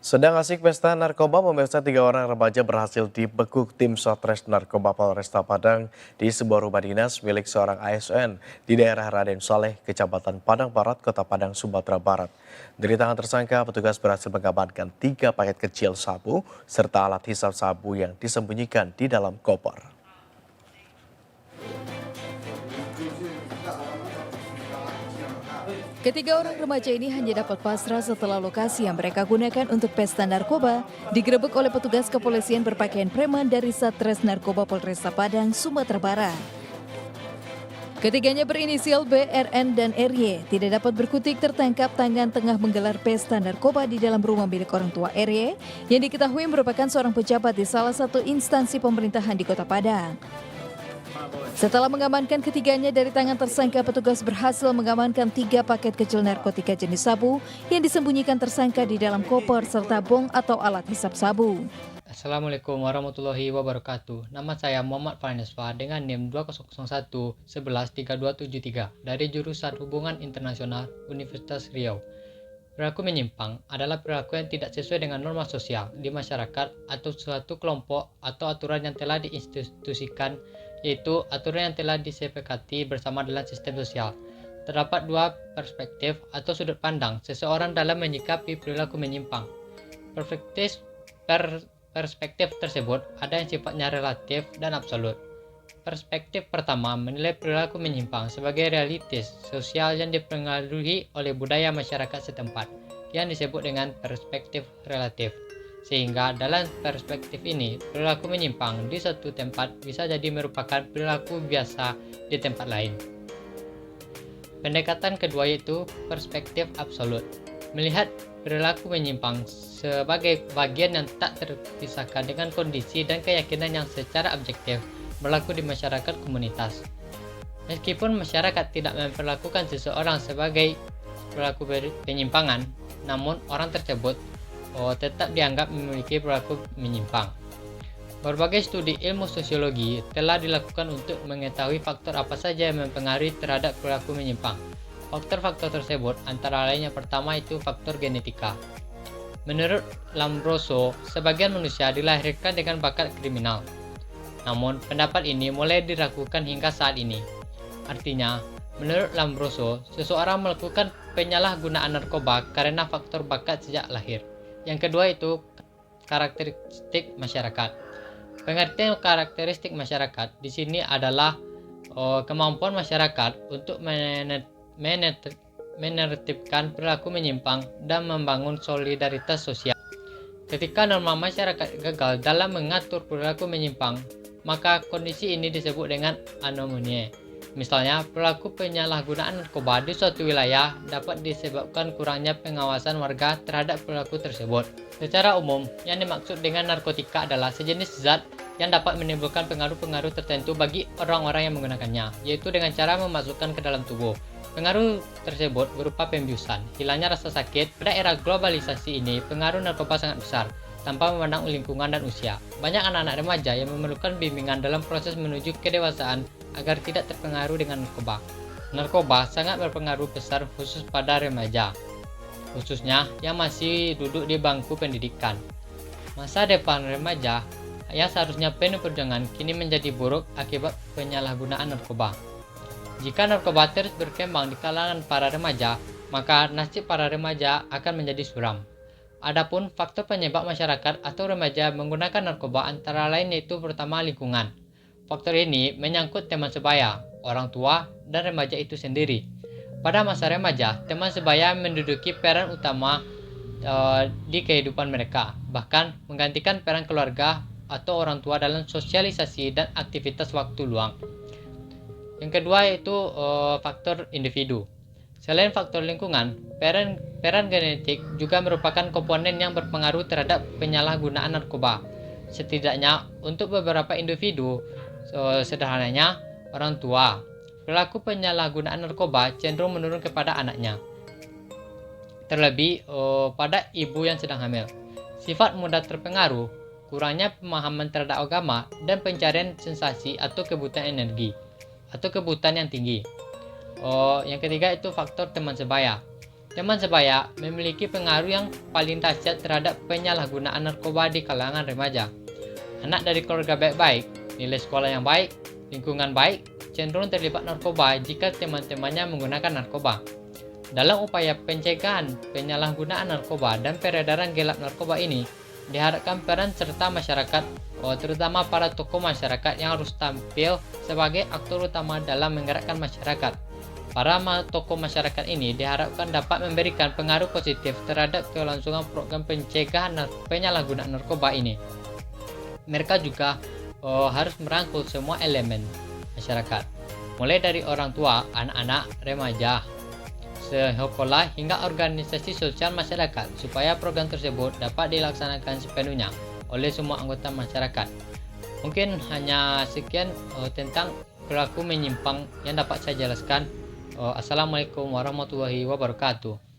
Sedang asik pesta narkoba, pemirsa 3 orang remaja berhasil dibekuk tim Satres Narkoba Polresta Padang di sebuah rumah dinas milik seorang ASN di daerah Raden Saleh, Kecamatan Padang Barat, Kota Padang, Sumatera Barat. Dari tangan tersangka, petugas berhasil mengamankan 3 paket kecil sabu serta alat hisap sabu yang disembunyikan di dalam koper. Ketiga orang remaja ini hanya dapat pasrah setelah lokasi yang mereka gunakan untuk pesta narkoba digerebek oleh petugas kepolisian berpakaian preman dari Satres Narkoba Polresta Padang, Sumatera Barat. Ketiganya berinisial B, RN, dan RY tidak dapat berkutik tertangkap tangan tengah menggelar pesta narkoba di dalam rumah milik orang tua RY yang diketahui merupakan seorang pejabat di salah satu instansi pemerintahan di Kota Padang. Setelah mengamankan ketiganya dari tangan tersangka, petugas berhasil mengamankan 3 paket kecil narkotika jenis sabu yang disembunyikan tersangka di dalam koper serta bong atau alat hisap sabu. Assalamualaikum warahmatullahi wabarakatuh. Nama saya Muhammad Farneswa dengan NIM 2001 11 3273 dari jurusan Hubungan Internasional Universitas Riau. Perilaku menyimpang adalah perilaku yang tidak sesuai dengan norma sosial di masyarakat atau suatu kelompok atau aturan yang telah diinstitusikan, yaitu aturan yang telah disepakati bersama dalam sistem sosial. Terdapat 2 perspektif atau sudut pandang seseorang dalam menyikapi perilaku menyimpang. Perspektif tersebut ada yang sifatnya relatif dan absolut. Perspektif pertama menilai perilaku menyimpang sebagai realitas sosial yang dipengaruhi oleh budaya masyarakat setempat, yang disebut dengan perspektif relatif. Sehingga dalam perspektif ini, perilaku menyimpang di suatu tempat bisa jadi merupakan perilaku biasa di tempat lain. Pendekatan kedua yaitu perspektif absolut. Melihat perilaku menyimpang sebagai bagian yang tak terpisahkan dengan kondisi dan keyakinan yang secara objektif berlaku di masyarakat komunitas. Meskipun masyarakat tidak memperlakukan seseorang sebagai perilaku penyimpangan, namun orang tersebut tetap dianggap memiliki perilaku menyimpang. Berbagai studi ilmu sosiologi telah dilakukan untuk mengetahui faktor apa saja yang mempengaruhi terhadap perilaku menyimpang. Faktor-faktor tersebut antara lain yang pertama itu faktor genetika. Menurut Lombroso, sebagian manusia dilahirkan dengan bakat kriminal. Namun, pendapat ini mulai diragukan hingga saat ini. Artinya, menurut Lombroso, seseorang melakukan penyalahgunaan narkoba karena faktor bakat sejak lahir. Yang kedua itu karakteristik masyarakat. Pengertian karakteristik masyarakat di sini adalah kemampuan masyarakat untuk menertibkan perilaku menyimpang dan membangun solidaritas sosial. Ketika norma masyarakat gagal dalam mengatur perilaku menyimpang, maka kondisi ini disebut dengan anomalia. Misalnya, perilaku penyalahgunaan narkoba di suatu wilayah dapat disebabkan kurangnya pengawasan warga terhadap perilaku tersebut. Secara umum, yang dimaksud dengan narkotika adalah sejenis zat yang dapat menimbulkan pengaruh-pengaruh tertentu bagi orang-orang yang menggunakannya, yaitu dengan cara memasukkan ke dalam tubuh. Pengaruh tersebut berupa pembiusan, hilangnya rasa sakit. Pada era globalisasi ini, pengaruh narkoba sangat besar, tanpa memandang lingkungan dan usia. Banyak anak-anak remaja yang memerlukan bimbingan dalam proses menuju kedewasaan agar tidak terpengaruh dengan narkoba. Narkoba sangat berpengaruh besar khusus pada remaja, khususnya yang masih duduk di bangku pendidikan. Masa depan remaja yang seharusnya penuh perjuangan kini menjadi buruk akibat penyalahgunaan narkoba. Jika narkoba terus berkembang di kalangan para remaja, maka nasib para remaja akan menjadi suram. Adapun faktor penyebab masyarakat atau remaja menggunakan narkoba antara lain yaitu pertama lingkungan. Faktor ini menyangkut teman sebaya, orang tua, dan remaja itu sendiri. Pada masa remaja, teman sebaya menduduki peran utama di kehidupan mereka, bahkan menggantikan peran keluarga atau orang tua dalam sosialisasi dan aktivitas waktu luang. Yang kedua yaitu faktor individu. Selain faktor lingkungan, peran genetik juga merupakan komponen yang berpengaruh terhadap penyalahgunaan narkoba. Setidaknya untuk beberapa individu, sederhananya orang tua, perilaku penyalahgunaan narkoba cenderung menurun kepada anaknya. Terlebih pada ibu yang sedang hamil. Sifat mudah terpengaruh, kurangnya pemahaman terhadap agama, dan pencarian sensasi atau kebutuhan energi atau kebutuhan yang tinggi. Yang ketiga itu faktor teman sebaya. Teman sebaya memiliki pengaruh yang paling dahsyat terhadap penyalahgunaan narkoba di kalangan remaja. Anak dari keluarga baik-baik, nilai sekolah yang baik, lingkungan baik, cenderung terlibat narkoba jika teman-temannya menggunakan narkoba. Dalam upaya pencegahan penyalahgunaan narkoba dan peredaran gelap narkoba ini, diharapkan peran serta masyarakat, terutama para tokoh masyarakat yang harus tampil sebagai aktor utama dalam menggerakkan masyarakat. Para tokoh masyarakat ini diharapkan dapat memberikan pengaruh positif terhadap kelangsungan program pencegahan penyalahgunaan narkoba ini. Mereka juga harus merangkul semua elemen masyarakat, mulai dari orang tua, anak-anak, remaja, sekolah hingga organisasi sosial masyarakat, supaya program tersebut dapat dilaksanakan sepenuhnya oleh semua anggota masyarakat. Mungkin hanya sekian tentang perilaku menyimpang yang dapat saya jelaskan. Assalamualaikum warahmatullahi wabarakatuh.